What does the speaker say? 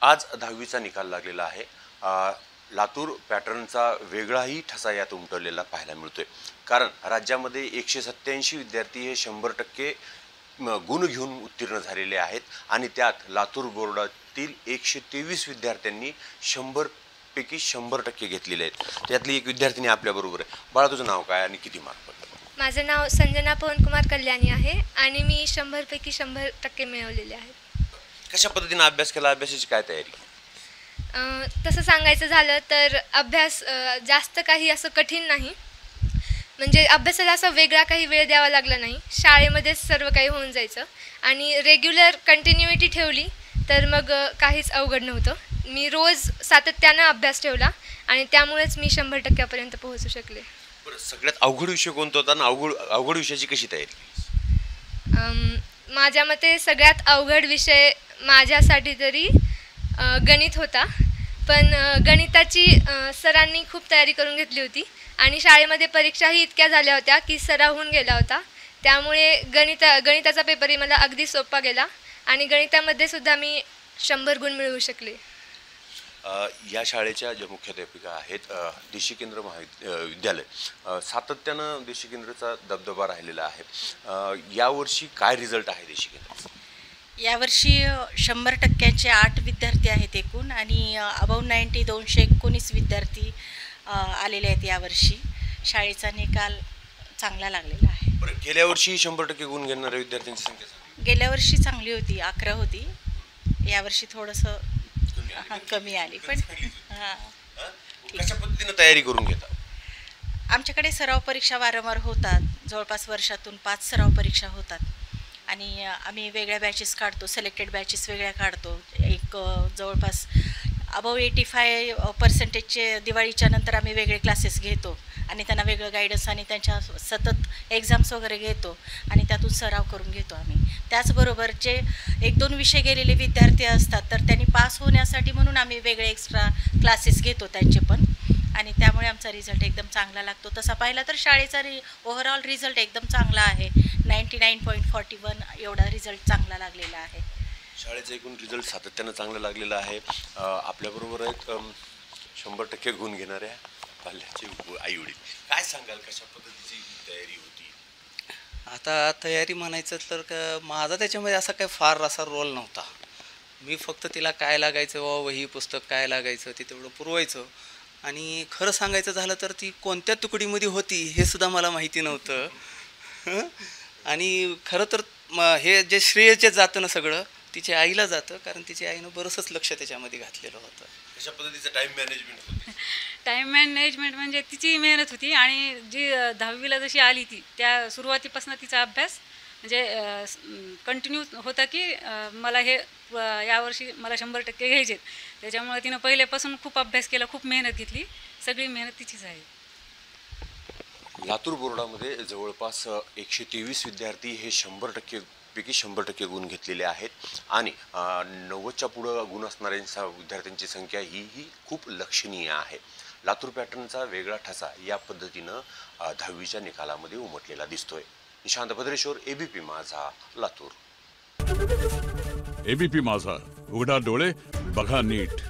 आज 10वीचा निकाल लागलेला आहे। लातूर पॅटर्नचा वेगळाही ठसा यात उमटवलेला पाहायला मिळतोय। कारण राज्यामध्ये 187 विद्यार्थी हे 100% गुण घेऊन उत्तीर्ण झालेले आहेत आणि त्यात लातूर बोर्डातील 123 विद्यार्थ्यांनी 100 पैकी 100% घेतलेले आहेत। त्यातली एक विद्यार्थिनी आपल्या बरोबर आहे। बाळा, तुझं नाव काय आणि किती मार्क पडले? माझं नाव संजना पवन कुमार कल्याणी आहे आणि मी 100 पैकी 100% मिळवलेले आहेत। कशा पद्धतीने अभ्यास केला? अभ्यासाची काय तयारी? तसं सांगायचं झालं तर अभ्यास जास्त काही असं कठीण नाही, म्हणजे अभ्यासाला असा वेगळा काही वेळ द्यावा लागला नाही। शाळेमध्येच सर्व काही होऊन जायचं आणि रेग्युलर कंटिन्युइटी ठेवली तर मग काहीच अवघड नव्हतं। मी रोज सातत्यानं अभ्यास ठेवला आणि त्यामुळेच मी 100% पोहोचू शकले। सगळ्यात अवघड विषय कोणता होता आणि अवघड विषयाची कशी तयारी? माझ्या मते सगळ्यात अवघड विषय माझ्यासाठी तरी गणित होता, पण गणिताची सरांनी खूप तयारी करून घेतली होती आणि शाळेमध्ये परीक्षाही इतक्या झाल्या होत्या की सराव होऊन गेला होता। त्यामुळे गणिताचा पेपरही मला अगदी सोपा गेला आणि गणितामध्ये सुद्धा मी 100 गुण मिळवू शकले। या शाळेच्या ज्या मुख्याध्यापिका आहेत, देशी केंद्र महाविद्यालय, सातत्यानं देशी केंद्राचा दबदबा राहिलेला आहे। यावर्षी काय रिझल्ट आहे देशी केंद्राचा? यावर्षी 100%चे 8 विद्यार्थी आहेत एकूण आणि अबाव 90 219 विद्यार्थी आलेले आहेत। यावर्षी शाळेचा निकाल चांगला लागलेला आहे। गेल्या वर्षी 100% गुण घेणाऱ्या विद्यार्थ्यांची संख्या गेल्या वर्षी चांगली होती, 11 होती। यावर्षी थोडंसं कमी आली, पण कशा पद्धतीने तयारी करून घेता? आमच्याकडे सराव परीक्षा वारंवार होतात, जवळपास वर्षातून 5 सराव परीक्षा होतात आणि आम्ही वेगळ्या बॅचेस काढतो, सिलेक्टेड बॅचेस वेगळ्या काढतो। एक जवळपास अबाव 85% दिवाळीच्या नंतर आम्ही वेगळे क्लासेस घेतो आणि त्यांना वेगळं गायडन्स आणि त्यांच्या सतत एक्झाम्स वगैरे घेतो आणि त्यातून सराव करून घेतो आम्ही। त्याचबरोबर जे 1-2 विषय गेलेले विद्यार्थी असतात तर त्यांनी पास होण्यासाठी म्हणून आम्ही वेगळे एक्स्ट्रा क्लासेस घेतो त्यांचे पण, आणि त्यामुळे आमचा रिझल्ट एकदम चांगला लागतो। तसा पाहिला तर शाळेचा ओव्हरऑल रिझल्ट एकदम चांगला आहे, 99.41 एवढा रिझल्ट चांगला लागलेला आहे। शाळेचा एकूण रिझल्ट सातत्यानं चांगला लागलेला आहे। आपल्याबरोबर आहेत 100% गुण घेणाऱ्या पाल्याचे आई वडील, काय सांगाल कशा पद्धतीची तयारी होती? आता तयारी म्हणायचं तर माझा त्याच्यामध्ये असा काही फार असा रोल नव्हता। मी फक्त तिला काय लागायचं व वही पुस्तक काय लागायचं ते तेवढं पुरवायचं आणि खरं सांगायचं झालं तर ती कोणत्या तुकडीमध्ये होती हे सुद्धा मला माहिती नव्हतं। आणि खरं तर हे जे श्रेय जे जातं ना सगळं तिच्या आईला जातं, कारण तिच्या आईनं बरंचसं लक्ष त्याच्यामध्ये घातलेलं होतं। कशा पद्धतीचं टाईम मॅनेजमेंट होतं? टाईम मॅनेजमेंट म्हणजे तिची मेहनत होती आणि जी 10वीला जशी आली ती त्या सुरुवातीपासून तिचा अभ्यास म्हणजे कंटिन्यू होता की मला हे यावर्षी मला 100% घ्यायचे, त्याच्यामुळे तिनं पहिल्यापासून खूप अभ्यास केला, खूप मेहनत घेतली, सगळी मेहनत तिचीच आहे। लातूर बोर्डामध्ये जवळपास 123 विद्यार्थी हे 100% पैकी 100% गुण घेतलेले आहेत आणि 90च्या पुढं गुण असणाऱ्या विद्यार्थ्यांची संख्या ही खूप लक्षणीय आहे। लातूर पॅटर्नचा वेगळा ठसा या पद्धतीनं 10वीच्या निकालामध्ये उमटलेला दिसतोय। निशांत भद्रेश्वर, एबीपी माझा, लातूर। एबीपी माझा, उघडा डोळे बघा नीट।